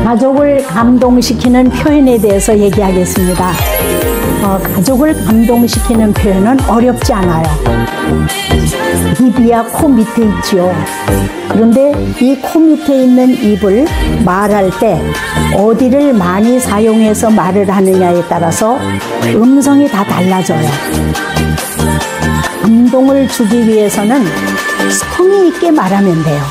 가족을 감동시키는 표현에 대해서 얘기하겠습니다. 가족을 감동시키는 표현은 어렵지 않아요. 입이야 코 밑에 있지요. 그런데 이 코 밑에 있는 입을 말할 때 어디를 많이 사용해서 말을 하느냐에 따라서 음성이 다 달라져요. 감동을 주기 위해서는 성의 있게 말하면 돼요.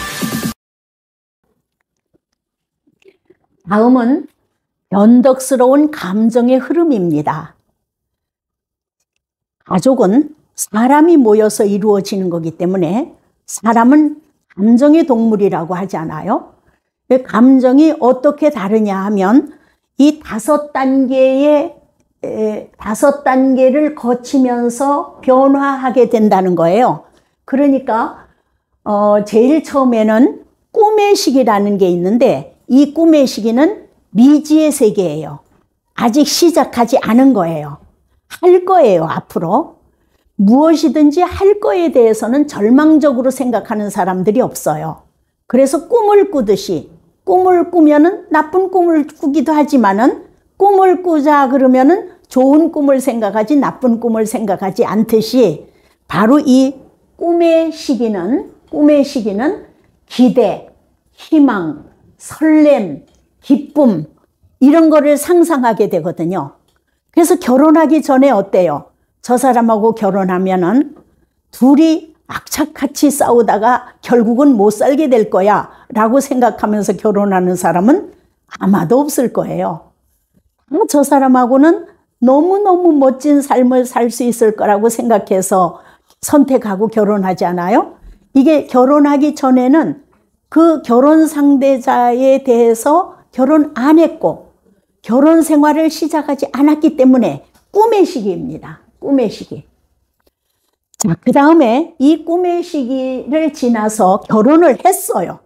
다음은 변덕스러운 감정의 흐름입니다. 가족은 사람이 모여서 이루어지는 거기 때문에 사람은 감정의 동물이라고 하지 않아요? 감정이 어떻게 다르냐 하면 이 5단계를 거치면서 변화하게 된다는 거예요. 그러니까 제일 처음에는 꿈의 시기라는 게 있는데 이 꿈의 시기는 미지의 세계예요. 아직 시작하지 않은 거예요. 할 거예요, 앞으로. 무엇이든지 할 거에 대해서는 절망적으로 생각하는 사람들이 없어요. 그래서 꿈을 꾸듯이 꿈을 꾸면은 나쁜 꿈을 꾸기도 하지만은 꿈을 꾸자 그러면은 좋은 꿈을 생각하지 나쁜 꿈을 생각하지 않듯이 바로 이 꿈의 시기는 기대, 희망, 설렘, 기쁨 이런 거를 상상하게 되거든요. 그래서 결혼하기 전에 어때요? 저 사람하고 결혼하면은 둘이 악착같이 싸우다가 결국은 못 살게 될 거야 라고 생각하면서 결혼하는 사람은 아마도 없을 거예요. 저 사람하고는 너무너무 멋진 삶을 살 수 있을 거라고 생각해서 선택하고 결혼하지 않아요? 이게 결혼하기 전에는 그 결혼 상대자에 대해서 결혼 안 했고 결혼 생활을 시작하지 않았기 때문에 꿈의 시기입니다. 꿈의 시기. 자, 그 다음에 이 꿈의 시기를 지나서 결혼을 했어요.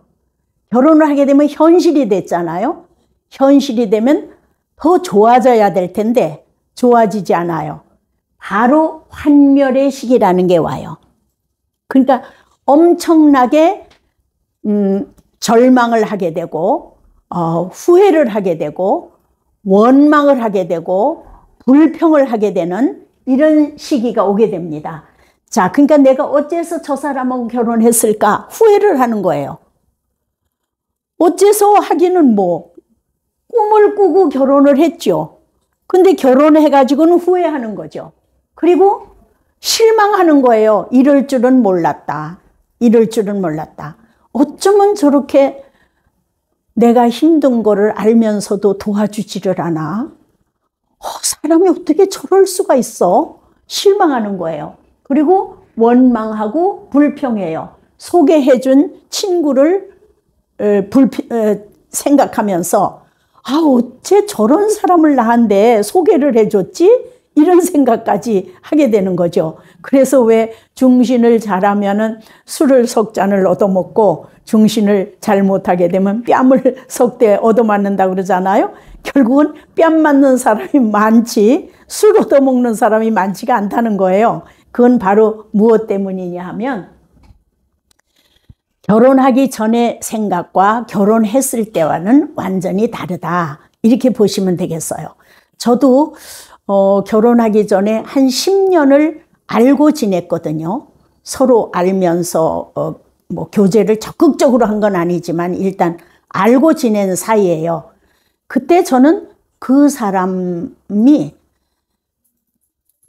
결혼을 하게 되면 현실이 됐잖아요. 현실이 되면 더 좋아져야 될 텐데 좋아지지 않아요. 바로 환멸의 시기라는 게 와요. 그러니까 엄청나게 절망을 하게 되고 후회를 하게 되고 원망을 하게 되고 불평을 하게 되는 이런 시기가 오게 됩니다. 자, 그러니까 내가 어째서 저 사람하고 결혼했을까? 후회를 하는 거예요. 어째서 하기는 뭐 꿈을 꾸고 결혼을 했죠. 근데 결혼해가지고는 후회하는 거죠. 그리고 실망하는 거예요. 이럴 줄은 몰랐다. 이럴 줄은 몰랐다. 어쩌면 저렇게 내가 힘든 거를 알면서도 도와주지를 않아? 사람이 어떻게 저럴 수가 있어? 실망하는 거예요. 그리고 원망하고 불평해요. 소개해준 친구를 생각하면서 어째 저런 사람을 나한테 소개를 해줬지? 이런 생각까지 하게 되는 거죠. 그래서 왜 중신을 잘하면은 술을 석 잔을 얻어먹고 중신을 잘 못하게 되면 뺨을 석 대 얻어맞는다 그러잖아요. 결국은 뺨 맞는 사람이 많지 술 얻어먹는 사람이 많지가 않다는 거예요. 그건 바로 무엇 때문이냐 하면 결혼하기 전의 생각과 결혼했을 때와는 완전히 다르다. 이렇게 보시면 되겠어요. 저도 결혼하기 전에 한 10년을 알고 지냈거든요. 서로 알면서 뭐 교제를 적극적으로 한 건 아니지만 일단 알고 지낸 사이예요. 그때 저는 그 사람이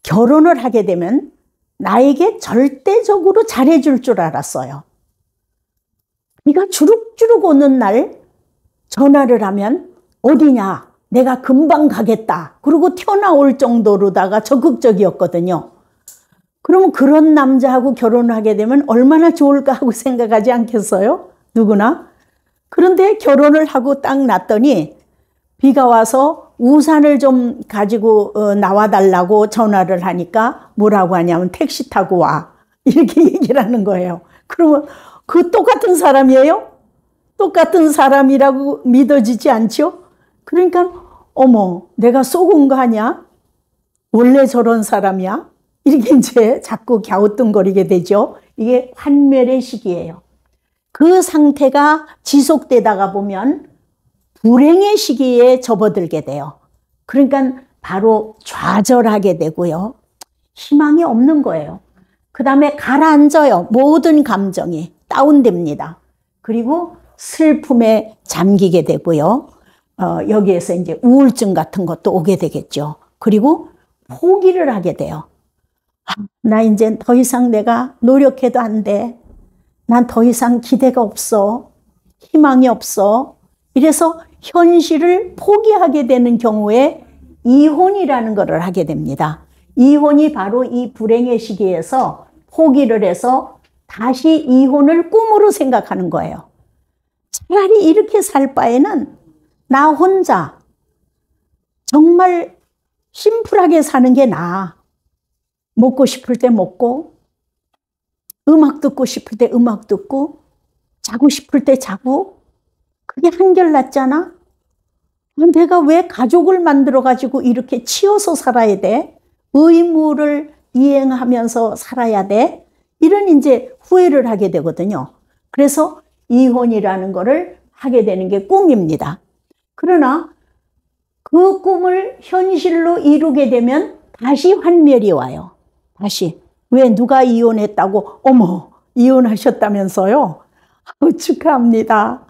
결혼을 하게 되면 나에게 절대적으로 잘해줄 줄 알았어요. 비가 주룩주룩 오는 날 전화를 하면 어디냐? 내가 금방 가겠다. 그러고 튀어나올 정도로다가 적극적이었거든요. 그러면 그런 남자하고 결혼하게 되면 얼마나 좋을까 하고 생각하지 않겠어요? 누구나. 그런데 결혼을 하고 딱 났더니 비가 와서 우산을 좀 가지고 나와달라고 전화를 하니까 뭐라고 하냐면 택시 타고 와. 이렇게 얘기를 하는 거예요. 그러면 그 똑같은 사람이에요? 똑같은 사람이라고 믿어지지 않죠? 그러니까 어머 내가 속은 거 아니야? 원래 저런 사람이야? 이렇게 이제 자꾸 갸우뚱거리게 되죠. 이게 환멸의 시기예요. 그 상태가 지속되다가 보면 불행의 시기에 접어들게 돼요. 그러니까 바로 좌절하게 되고요. 희망이 없는 거예요. 그 다음에 가라앉아요. 모든 감정이 다운됩니다. 그리고 슬픔에 잠기게 되고요. 여기에서 이제 우울증 같은 것도 오게 되겠죠. 그리고 포기를 하게 돼요. 나 이제 더 이상 내가 노력해도 안 돼. 난 더 이상 기대가 없어. 희망이 없어. 이래서 현실을 포기하게 되는 경우에 이혼이라는 것을 하게 됩니다. 이혼이 바로 이 불행의 시기에서 포기를 해서 다시 이혼을 꿈으로 생각하는 거예요. 차라리 이렇게 살 바에는 나 혼자 정말 심플하게 사는 게 나아. 먹고 싶을 때 먹고, 음악 듣고 싶을 때 음악 듣고, 자고 싶을 때 자고, 그게 한결 낫잖아? 내가 왜 가족을 만들어가지고 이렇게 치여서 살아야 돼? 의무를 이행하면서 살아야 돼? 이런 이제 후회를 하게 되거든요. 그래서 이혼이라는 거를 하게 되는 게 꿈입니다. 그러나 그 꿈을 현실로 이루게 되면 다시 환멸이 와요. 다시. 왜 누가 이혼했다고? 어머, 이혼하셨다면서요? 축하합니다.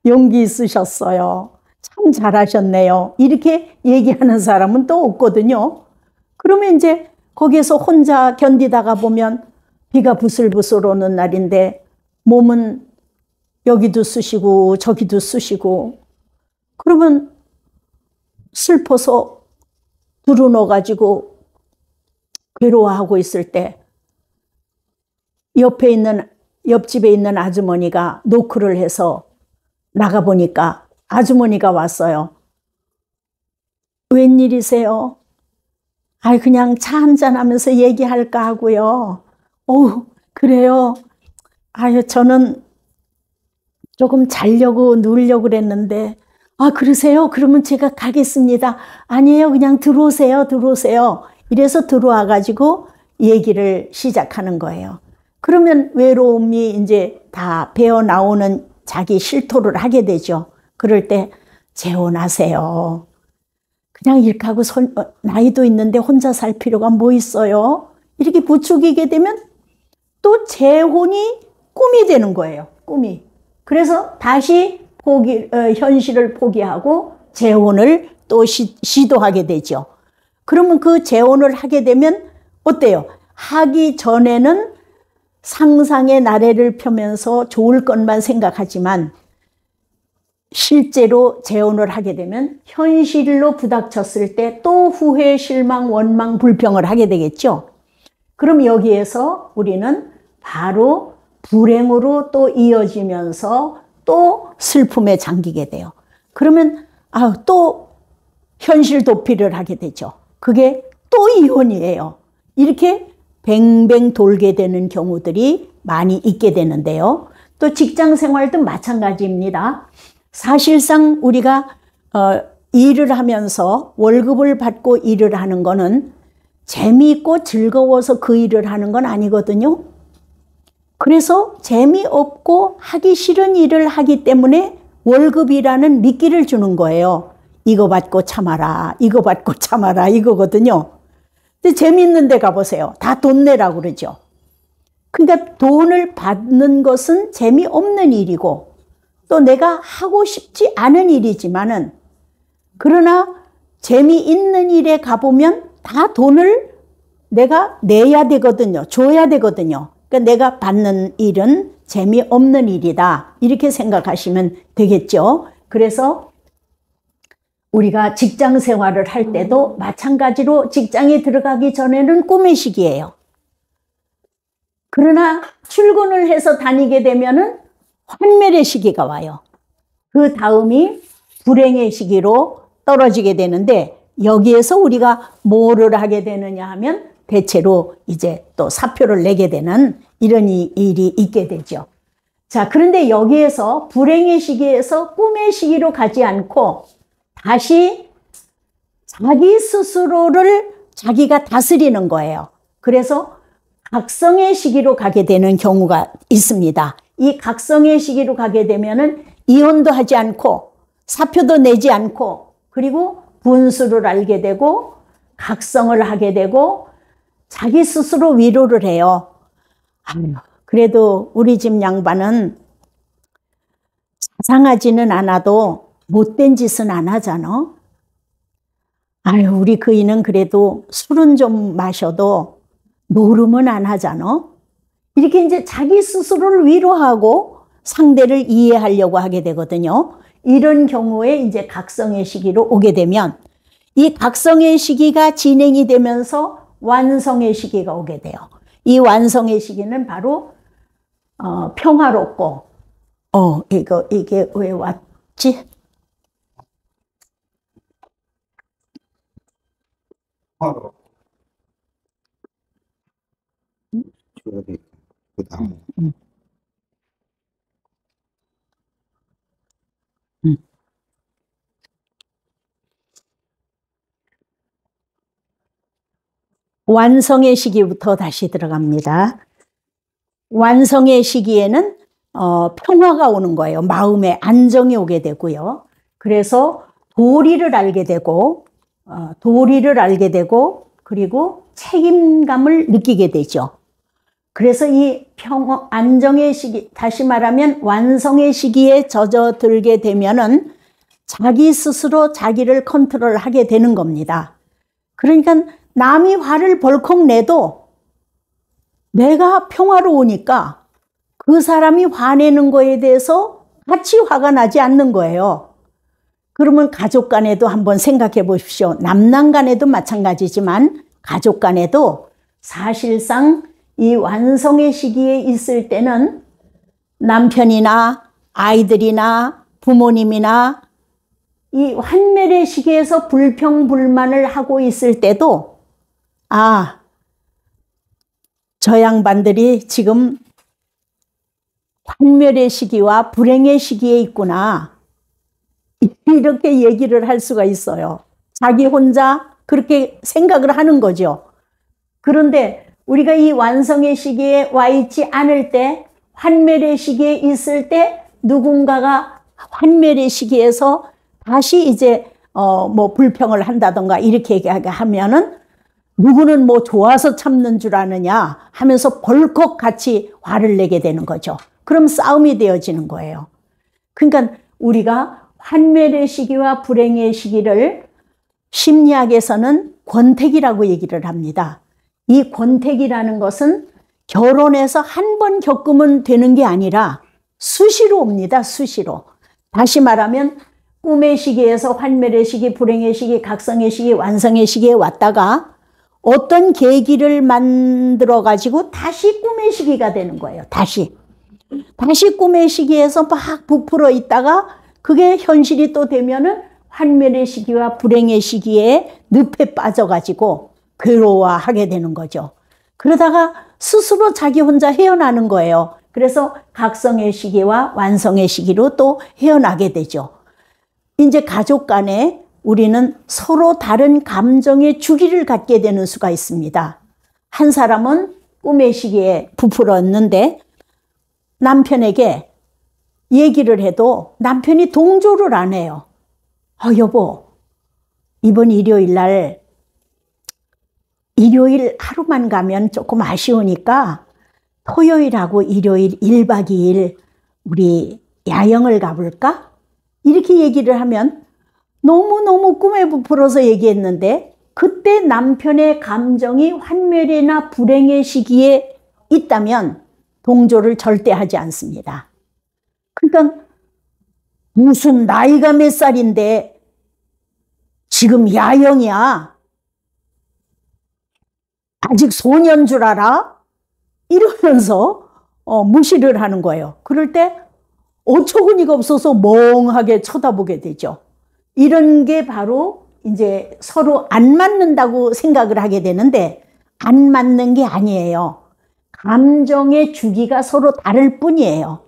용기 있으셨어요. 참 잘하셨네요. 이렇게 얘기하는 사람은 또 없거든요. 그러면 이제 거기에서 혼자 견디다가 보면 비가 부슬부슬 오는 날인데 몸은 여기도 쑤시고 저기도 쑤시고 그러면 슬퍼서 두루넣어가지고 괴로워하고 있을 때 옆집에 있는 아주머니가 노크를 해서 나가보니까 아주머니가 왔어요. 웬일이세요? 아이, 그냥 차 한잔 하면서 얘기할까 하고요. 그래요? 아유, 저는 조금 자려고 누우려고 그랬는데, 그러세요? 그러면 제가 가겠습니다. 아니에요, 그냥 들어오세요, 들어오세요. 이래서 들어와가지고 얘기를 시작하는 거예요. 그러면 외로움이 이제 다 배어 나오는 자기 실토를 하게 되죠. 그럴 때 재혼하세요. 그냥 이렇게 하고 나이도 있는데 혼자 살 필요가 뭐 있어요? 이렇게 부추기게 되면 또 재혼이 꿈이 되는 거예요. 꿈이. 그래서 다시 현실을 포기하고 재혼을 또 시도하게 되죠. 그러면 그 재혼을 하게 되면 어때요? 하기 전에는 상상의 나래를 펴면서 좋을 것만 생각하지만 실제로 재혼을 하게 되면 현실로 부닥쳤을 때 또 후회, 실망, 원망, 불평을 하게 되겠죠. 그럼 여기에서 우리는 바로 불행으로 또 이어지면서 또 슬픔에 잠기게 돼요. 그러면 또 현실 도피를 하게 되죠. 그게 또 이혼이에요. 이렇게 뱅뱅 돌게 되는 경우들이 많이 있게 되는데요. 또 직장 생활도 마찬가지입니다. 사실상 우리가 일을 하면서 월급을 받고 일을 하는 거는 재미있고 즐거워서 그 일을 하는 건 아니거든요. 그래서 재미없고 하기 싫은 일을 하기 때문에 월급이라는 미끼를 주는 거예요. 이거 받고 참아라, 이거 받고 참아라, 이거거든요. 근데 재미있는 데 가보세요. 다 돈 내라고 그러죠. 그러니까 돈을 받는 것은 재미없는 일이고 또 내가 하고 싶지 않은 일이지만은 그러나 재미있는 일에 가보면 다 돈을 내가 내야 되거든요. 줘야 되거든요. 그러니까 내가 받는 일은 재미없는 일이다. 이렇게 생각하시면 되겠죠. 그래서 우리가 직장 생활을 할 때도 마찬가지로 직장에 들어가기 전에는 꿈의 시기예요. 그러나 출근을 해서 다니게 되면은 환멸의 시기가 와요. 그 다음이 불행의 시기로 떨어지게 되는데 여기에서 우리가 뭐를 하게 되느냐 하면 대체로 이제 또 사표를 내게 되는 이런 일이 있게 되죠. 자, 그런데 여기에서 불행의 시기에서 꿈의 시기로 가지 않고 다시 자기 스스로를 자기가 다스리는 거예요. 그래서 각성의 시기로 가게 되는 경우가 있습니다. 이 각성의 시기로 가게 되면은 이혼도 하지 않고 사표도 내지 않고, 그리고 분수를 알게 되고 각성을 하게 되고 자기 스스로 위로를 해요. 아유, 그래도 우리 집 양반은 자상하지는 않아도 못된 짓은 안 하잖아. 아유, 우리 그이는 그래도 술은 좀 마셔도 노름은 안 하잖아. 이렇게 이제 자기 스스로를 위로하고 상대를 이해하려고 하게 되거든요. 이런 경우에 이제 각성의 시기로 오게 되면 이 각성의 시기가 진행이 되면서 완성의 시기가 오게 돼요. 이 완성의 시기는 바로 평화롭고 이게 왜 왔지? 완성의 시기부터 다시 들어갑니다. 완성의 시기에는 평화가 오는 거예요. 마음에 안정이 오게 되고요. 그래서 도리를 알게 되고 그리고 책임감을 느끼게 되죠. 그래서 이 안정의 시기, 다시 말하면 완성의 시기에 젖어들게 되면은 자기 스스로 자기를 컨트롤하게 되는 겁니다. 그러니까 남이 화를 벌컥 내도 내가 평화로우니까 그 사람이 화내는 거에 대해서 같이 화가 나지 않는 거예요. 그러면 가족 간에도 한번 생각해 보십시오. 남남 간에도 마찬가지지만 가족 간에도 사실상 이 완성의 시기에 있을 때는 남편이나 아이들이나 부모님이나 이 환멸의 시기에서 불평불만을 하고 있을 때도 저 양반들이 지금 환멸의 시기와 불행의 시기에 있구나. 이렇게 얘기를 할 수가 있어요. 자기 혼자 그렇게 생각을 하는 거죠. 그런데 우리가 이 완성의 시기에 와 있지 않을 때, 환멸의 시기에 있을 때 누군가가 환멸의 시기에서 다시 이제 뭐 불평을 한다던가 이렇게 하면은 누구는 뭐 좋아서 참는 줄 아느냐 하면서 벌컥 같이 화를 내게 되는 거죠. 그럼 싸움이 되어지는 거예요. 그러니까 우리가 환멸의 시기와 불행의 시기를 심리학에서는 권태기라고 얘기를 합니다. 이 권태기라는 것은 결혼해서 한 번 겪으면 되는 게 아니라 수시로 옵니다. 수시로. 다시 말하면 꿈의 시기에서 환멸의 시기, 불행의 시기, 각성의 시기, 완성의 시기에 왔다가 어떤 계기를 만들어 가지고 다시 꿈의 시기가 되는 거예요. 다시 꿈의 시기에서 막 부풀어 있다가 그게 현실이 또 되면은 환멸의 시기와 불행의 시기에 늪에 빠져 가지고 괴로워하게 되는 거죠. 그러다가 스스로 자기 혼자 헤어나는 거예요. 그래서 각성의 시기와 완성의 시기로 또 헤어나게 되죠. 이제 가족 간에 우리는 서로 다른 감정의 주기를 갖게 되는 수가 있습니다. 한 사람은 꿈의 시기에 부풀었는데 남편에게 얘기를 해도 남편이 동조를 안 해요. 여보, 이번 일요일 날 일요일 하루만 가면 조금 아쉬우니까 토요일하고 일요일 1박 2일 우리 야영을 가볼까? 이렇게 얘기를 하면 너무너무 꿈에 부풀어서 얘기했는데 그때 남편의 감정이 환멸이나 불행의 시기에 있다면 동조를 절대 하지 않습니다. 그러니까 무슨 나이가 몇 살인데 지금 야영이야? 아직 소년 줄 알아? 이러면서 무시를 하는 거예요. 그럴 때 어처구니가 없어서 멍하게 쳐다보게 되죠. 이런 게 바로 이제 서로 안 맞는다고 생각을 하게 되는데 안 맞는 게 아니에요. 감정의 주기가 서로 다를 뿐이에요.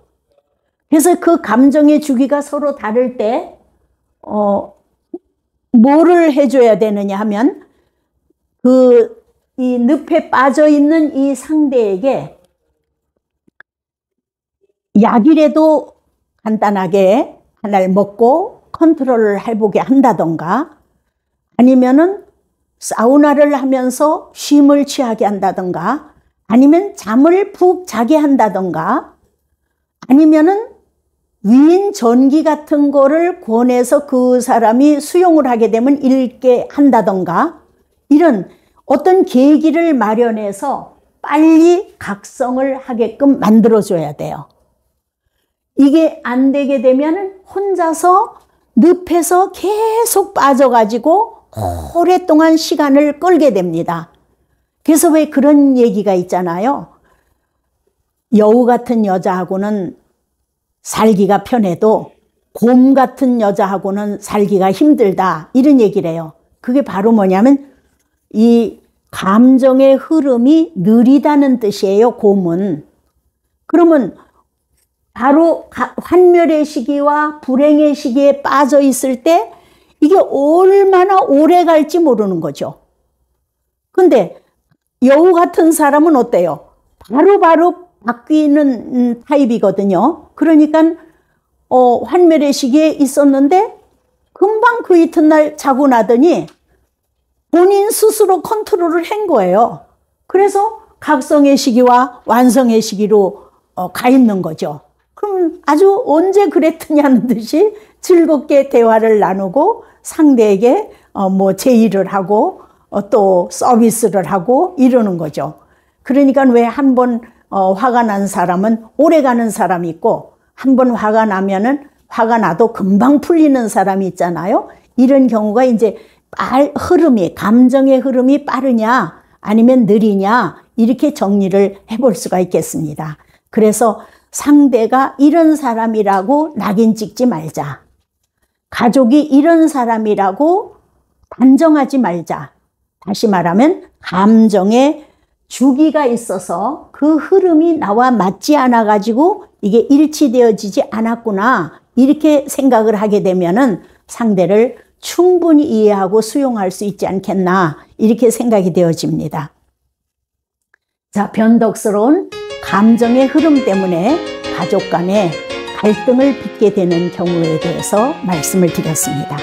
그래서 그 감정의 주기가 서로 다를 때 뭐를 해줘야 되느냐 하면 이 늪에 빠져 있는 이 상대에게 약이라도 간단하게 하나를 먹고 컨트롤을 해보게 한다던가, 아니면은 사우나를 하면서 쉼을 취하게 한다던가, 아니면 잠을 푹 자게 한다던가, 아니면은 위인 전기 같은 거를 권해서 그 사람이 수용을 하게 되면 읽게 한다던가, 이런 어떤 계기를 마련해서 빨리 각성을 하게끔 만들어줘야 돼요. 이게 안 되게 되면 혼자서 늪에서 계속 빠져가지고 오랫동안 시간을 끌게 됩니다. 그래서 왜 그런 얘기가 있잖아요. 여우 같은 여자하고는 살기가 편해도 곰 같은 여자하고는 살기가 힘들다, 이런 얘기를 해요. 그게 바로 뭐냐면 이 감정의 흐름이 느리다는 뜻이에요, 곰은. 그러면 바로 환멸의 시기와 불행의 시기에 빠져 있을 때 이게 얼마나 오래 갈지 모르는 거죠. 근데 여우 같은 사람은 어때요? 바로바로 바뀌는 타입이거든요. 그러니까 환멸의 시기에 있었는데 금방 그 이튿날 자고 나더니 본인 스스로 컨트롤을 한 거예요. 그래서 각성의 시기와 완성의 시기로 가 있는 거죠. 그럼 아주 언제 그랬느냐는 듯이 즐겁게 대화를 나누고 상대에게 제의를 하고 또 서비스를 하고 이러는 거죠. 그러니까 왜 한 번 화가 난 사람은 오래 가는 사람이 있고, 한 번 화가 나면은 화가 나도 금방 풀리는 사람이 있잖아요. 이런 경우가 이제 감정의 흐름이 빠르냐 아니면 느리냐, 이렇게 정리를 해볼 수가 있겠습니다. 그래서 상대가 이런 사람이라고 낙인 찍지 말자. 가족이 이런 사람이라고 단정하지 말자. 다시 말하면 감정의 주기가 있어서 그 흐름이 나와 맞지 않아 가지고 이게 일치되어지지 않았구나, 이렇게 생각을 하게 되면은 상대를 충분히 이해하고 수용할 수 있지 않겠나, 이렇게 생각이 되어집니다. 자, 변덕스러운 감정의 흐름 때문에 가족 간에 갈등을 빚게 되는 경우에 대해서 말씀을 드렸습니다.